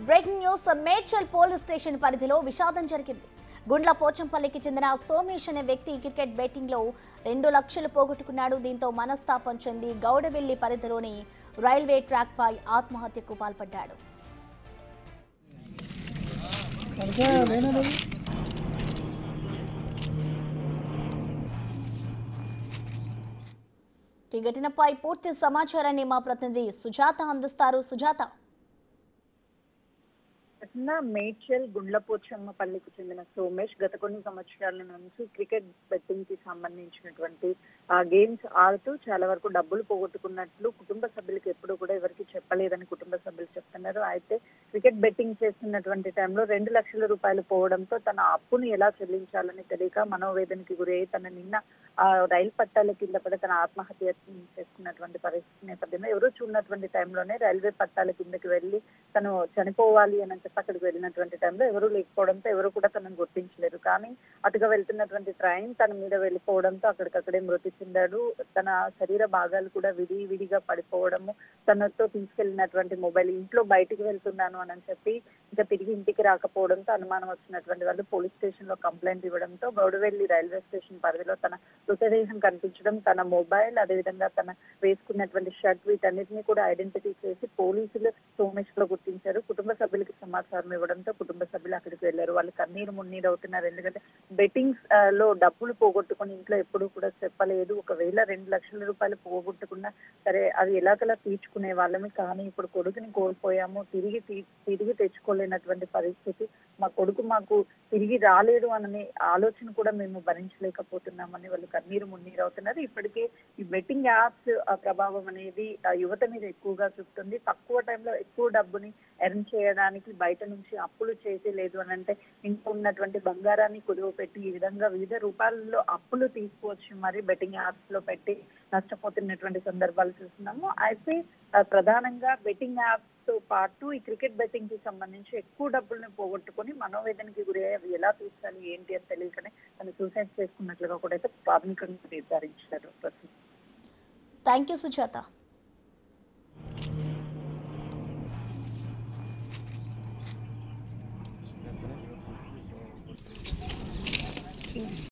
Breaking news Medchal police station పరిధిలో విషాదం జరిగింది. గుండ్ల పోచంపల్లికి చెందిన సోమేష్ అనే వ్యక్తి క్రికెట్ బెట్టింగ్ లో 2 లక్షలు పోగొట్టుకున్నాడు. దీంతో మనస్తాపం చెంది గౌడవెల్లి పరిధిలోని రైల్వే ట్రాక్ పై ఆత్మహత్యకు పాల్పడ్డాడు. ఈ ఘటనపై పూర్తి సమాచారాన్ని మా ప్రతినిధి సుజాత అందిస్తారు. సుజాత, మేడ్చల్ గుండ్లపోచమ్మపల్లికి చెందిన సోమేష్ గత కొన్ని సంవత్సరాల నుంచి క్రికెట్ బెట్టింగ్ కి సంబంధించినటువంటి గేమ్స్ ఆడుతూ చాలా వరకు డబ్బులు పోగొట్టుకున్నట్లు కుటుంబ సభ్యులకు ఎప్పుడు కూడా ఎవరికి చెప్పలేదని కుటుంబ సభ్యులు చెప్తున్నారు. అయితే క్రికెట్ బెట్టింగ్ చేస్తున్నటువంటి టైంలో 2 లక్షల రూపాయలు పోవడంతో తన అప్పును ఎలా చెల్లించాలని తెలియక మనోవేదనకి గురై తన నిన్న రైలు పట్టాల కింద పడి తన ఆత్మహత్య చేసుకున్నటువంటి పరిస్థితి నేపథ్యంలో ఎవరూ చూడనటువంటి టైంలోనే రైల్వే పట్టాల కిందకి వెళ్ళి తను చనిపోవాలి అని చెప్పి అక్కడికి వెళ్ళినటువంటి టైంలో ఎవరూ లేకపోవడంతో ఎవరు కూడా తనను గుర్తించలేరు. కానీ అటుగా వెళ్తున్నటువంటి ట్రైన్ తన మీద వెళ్ళిపోవడంతో అక్కడికక్కడే మృతి చెందాడు. తన శరీర భాగాలు కూడా విడివిడిగా పడిపోవడము, తనతో తీసుకెళ్లినటువంటి మొబైల్ ఇంట్లో బయటికి వెళ్తున్నాను అని చెప్పి ఇంకా తిరిగి ఇంటికి రాకపోవడంతో అనుమానం వచ్చినటువంటి వాళ్ళు పోలీస్ స్టేషన్ లో కంప్లైంట్ ఇవ్వడంతో గౌడవెల్లి రైల్వే స్టేషన్ పరిధిలో తన మృతదేహం కనిపించడం, తన మొబైల్ అదేవిధంగా తన వేసుకున్నటువంటి షర్ట్ వీటన్నిటిని కూడా ఐడెంటిఫై చేసి పోలీసులు సోమేష్ లో గుర్తించారు. కుటుంబ సభ్యులకి సమాచారం ఇవ్వడంతో కుటుంబ సభ్యులు అక్కడికి వెళ్లారు. వాళ్ళు కన్నీరు మున్నీరు అవుతున్నారు. ఎందుకంటే బెట్టింగ్స్ లో డబ్బులు పోగొట్టుకుని ఇంట్లో ఎప్పుడు కూడా చెప్పలేదు. ఒకవేళ 2 లక్షల రూపాయలు పోగొట్టుకున్నా సరే అది ఎలాగలా తీర్చుకునే వాళ్ళమే. కానీ ఇప్పుడు కొడుకుని కోల్పోయాము, తిరిగి తెచ్చుకోలేనటువంటి పరిస్థితి, మా కొడుకు మాకు తిరిగి రాలేడు అనే ఆలోచన కూడా మేము భరించలేకపోతున్నామని వాళ్ళు కన్నీరు మున్నీరు అవుతున్నారు. ఇప్పటికే ఈ బెట్టింగ్ యాప్స్ ప్రభావం అనేది యువత మీద ఎక్కువగా చూపుతుంది. తక్కువ టైంలో ఎక్కువ డబ్బుని ఎర్న్ చేయడానికి బయట నుంచి అప్పులు చేసి లేదు అని అంటే ఇంట్లో ఉన్నటువంటి బంగారాన్ని కుదువ పెట్టి ఈ విధంగా వివిధ రూపాయల్లో అప్పులు తీసుకువచ్చి మరి బెట్టింగ్ యాప్స్ లో పెట్టి నష్టపోతున్నటువంటి సందర్భాలు చూస్తున్నాము. అయితే ప్రధానంగా బెట్టింగ్ యాప్స్ తో పాటు ఈ క్రికెట్ బెట్టింగ్ కి సంబంధించి ఎక్కువ డబ్బుల్ని పోగొట్టుకుని మనోవేదనకి గురి అయ్యి ఎలా తీర్చాలి ఏంటి అని తెలియకనే తను సూసైడ్ చేసుకున్నట్లుగా కూడా అయితే ప్రాథమికంగా నిర్ధారించారు. Thank you Sujatha.